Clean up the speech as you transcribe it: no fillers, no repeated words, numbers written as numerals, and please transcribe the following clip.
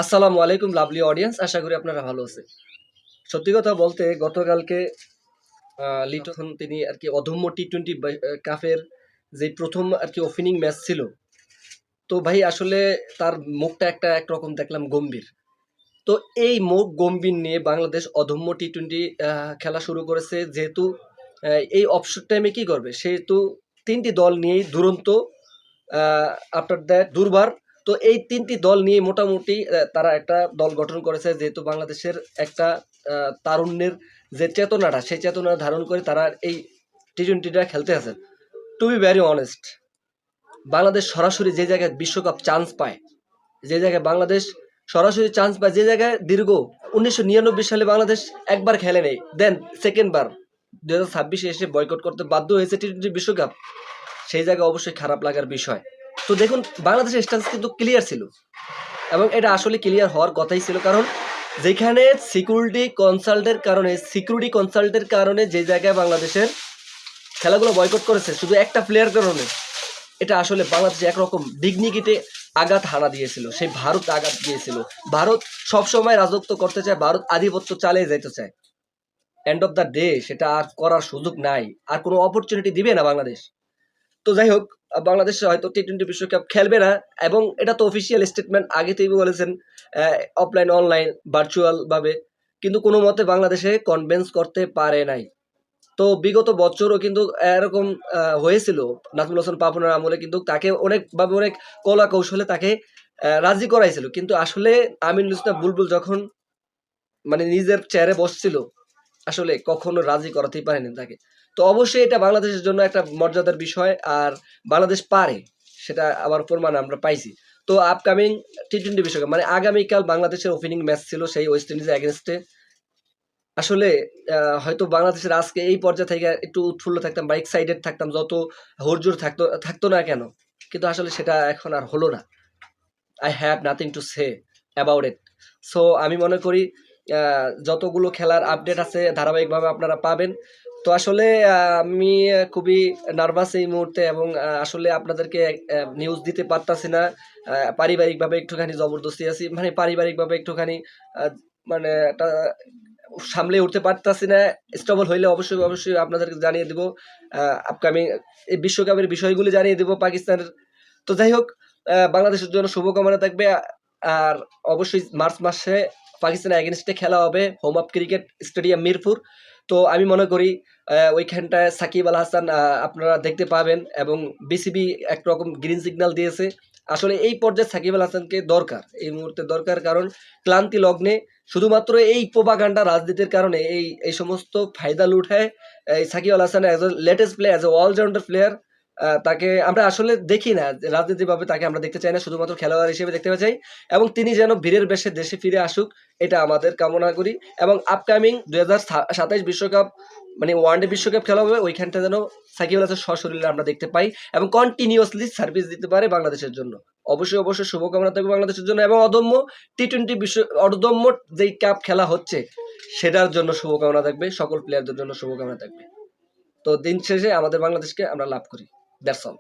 আসসালামু আলাইকুম lovely audience, আশা করি আপনারা ভালো আছেন। সত্যি কথা বলতে গতকালকে লিটন তিনি আর কি অদম্য টি-20 কাপের যে প্রথম আর কি ওপেনিং ম্যাচ ছিল, তো ভাই আসলে তার মুখটা একরকম দেখলাম গম্ভীর। তো এই মুখ গম্ভীর নিয়ে বাংলাদেশ অদম্য টি-20 খেলা শুরু করেছে, যেহেতু এই অবসর টাইমে কি করবে, সেহেতু তিনটি দল নিয়েই দুরন্ত, আফটার দ্যাট দুর্বার। তো এই তিনটি দল নিয়ে মোটামুটি তারা একটা দল গঠন করেছে, যেহেতু বাংলাদেশের একটা তারুণ্যের যে চেতনাটা, সেই চেতনা ধারণ করে তারা এই টি-20টা খেলতে আছে। To be very honest, Bangladesh সরাসরি যে জায়গায় বিশ্বকাপ চান্স পায়, যে জায়গায় বাংলাদেশ সরাসরি চান্স পায়, যে জায়গায় দীর্ঘ 1999 সালে বাংলাদেশ একবার খেলে নেই, দেন সেকেন্ড বার 2026 এসে বয়কট করতে বাধ্য হয়েছে টি-20 বিশ্বকাপ, সেই জায়গায় অবশ্যই খারাপ লাগার বিষয়। তো দেখুন, বাংলাদেশের স্ট্যান্স কিন্তু ক্লিয়ার ছিল, এবং এটা আসলে ক্লিয়ার হওয়ার কথাই ছিল, কারণ যেখানে সিকিউরিটি কনসাল্টের কারণে যে জায়গায় বাংলাদেশের খেলাগুলো বয়কট করেছে শুধু একটা প্লেয়ার কারণে, এটা আসলে বাংলাদেশে একরকম ডিগনিটিতে আঘাত হানা দিয়েছিল। সেই ভারত আঘাত দিয়েছিল। ভারত সবসময় রাজত্ব করতে চায়, ভারত আধিপত্য চালিয়ে যেতে চায়। এন্ড অফ দ্য ডে সেটা আর করার সুযোগ নাই, আর কোনো অপরচুনিটি দিবে না বাংলাদেশ। তো যাই হোক, বাংলাদেশ হয়তো টি-20 বিশ্বকাপ খেলবে না, এবং এটা তো অফিসিয়াল স্টেটমেন্ট আগে থেকেই বলেছেন, অফলাইন অনলাইন ভার্চুয়াল ভাবে, কিন্তু কোনো মতে বাংলাদেশে কনভিন্স করতে পারে নাই। তো বিগত বছরও কিন্তু এরকম হয়েছিল, নাজমুল হোসেন পাপনের আমলে কিন্তু তাকে অনেকভাবে অনেক কলা কৌশলে তাকে রাজি করাইছিল, কিন্তু আসলে আমিনুল ইসলাম বুলবুল যখন মানে নিজের চেয়ারে বসছিল, আসলে কখনো রাজি করাতেই পারেনি তাকে। তো অবশ্যই এটা বাংলাদেশের জন্য একটা মর্যাদার বিষয়, আর বাংলাদেশ পারে, সেটা আবার প্রমাণ আমরা পাইছি। তো আপকামিং টি-20 বিশ্বকাপ মানে আগামীকাল বাংলাদেশের ওপেনিং ম্যাচ ছিল সেই ওয়েস্ট ইন্ডিজের এগেনস্টে। আসলে হয়তো বাংলাদেশের আজকে এই পর্যায়ে থেকে একটু উৎফুল্ল থাকতাম বা এক্সাইটেড থাকতাম, যত হুড়জুড় থাকতো না কেন, কিন্তু আসলে সেটা এখন আর হলো না। I have nothing to say about it. So আমি মনে করি যতগুলো খেলার আপডেট আছে ধারাবাহিকভাবে আপনারা পাবেন। তো আসলে আমি খুবই নার্ভাস এই মুহূর্তে, এবং আসলে আপনাদেরকে নিউজ দিতে পারতাছি না। পারিবারিকভাবে একটুখানি জবরদস্তি আছি, মানে পারিবারিকভাবে একটুখানি মানে একটা সামলে উঠতে পারতাছি না। স্টেবল হইলে অবশ্যই আপনাদেরকে জানিয়ে দিব। আপকামিং এই বিশ্বকাপের বিষয়গুলি জানিয়ে দিব পাকিস্তানের। তো যাই হোক, বাংলাদেশের জন্য শুভকামনা থাকবে। আর অবশ্যই মার্চ মাসে পাকিস্তানের এগেনস্টে খেলা হবে home of cricket stadium Mirpur. তো আমি মনে করি ওইখানটায় সাকিব আল হাসান আপনারা দেখতে পাবেন, এবং বিসিবি একরকম গ্রিন সিগন্যাল দিয়েছে। আসলে এই পর্যায়ে সাকিব আল হাসানকে দরকার, এই মুহূর্তে দরকার, কারণ ক্লান্তি লগ্নে শুধুমাত্র এই প্রোপাগান্ডা রাজনীতির কারণে এই সমস্ত ফায়দা লুঠায় এই Shakib Al Hasan as a latest player, as a allrounder player, তাকে আমরা আসলে দেখি না, রাজনীতিভাবে তাকে আমরা দেখতে চাই না, শুধুমাত্র খেলোয়াড় হিসেবে দেখতে চাই, এবং তিনি যেন বীরের বেশে দেশে ফিরে আসুক, এটা আমাদের কামনা করি। এবং আপকামিং 2027 বিশ্বকাপ মানে ওয়ানডে বিশ্বকাপ খেলা হবে, ওইখানটা যেন সাকিব আল হাসান সশরীরে আমরা দেখতে পাই, এবং কন্টিনিউয়াসলি সার্ভিস দিতে পারে বাংলাদেশের জন্য। অবশ্যই শুভকামনা থাকবে বাংলাদেশের জন্য, এবং অদম্য যেই কাপ খেলা হচ্ছে সেটার জন্য শুভকামনা থাকবে, সকল প্লেয়ারদের জন্য শুভকামনা থাকবে। তো দিন শেষে আমাদের বাংলাদেশকে আমরা লাভ করি। That's all.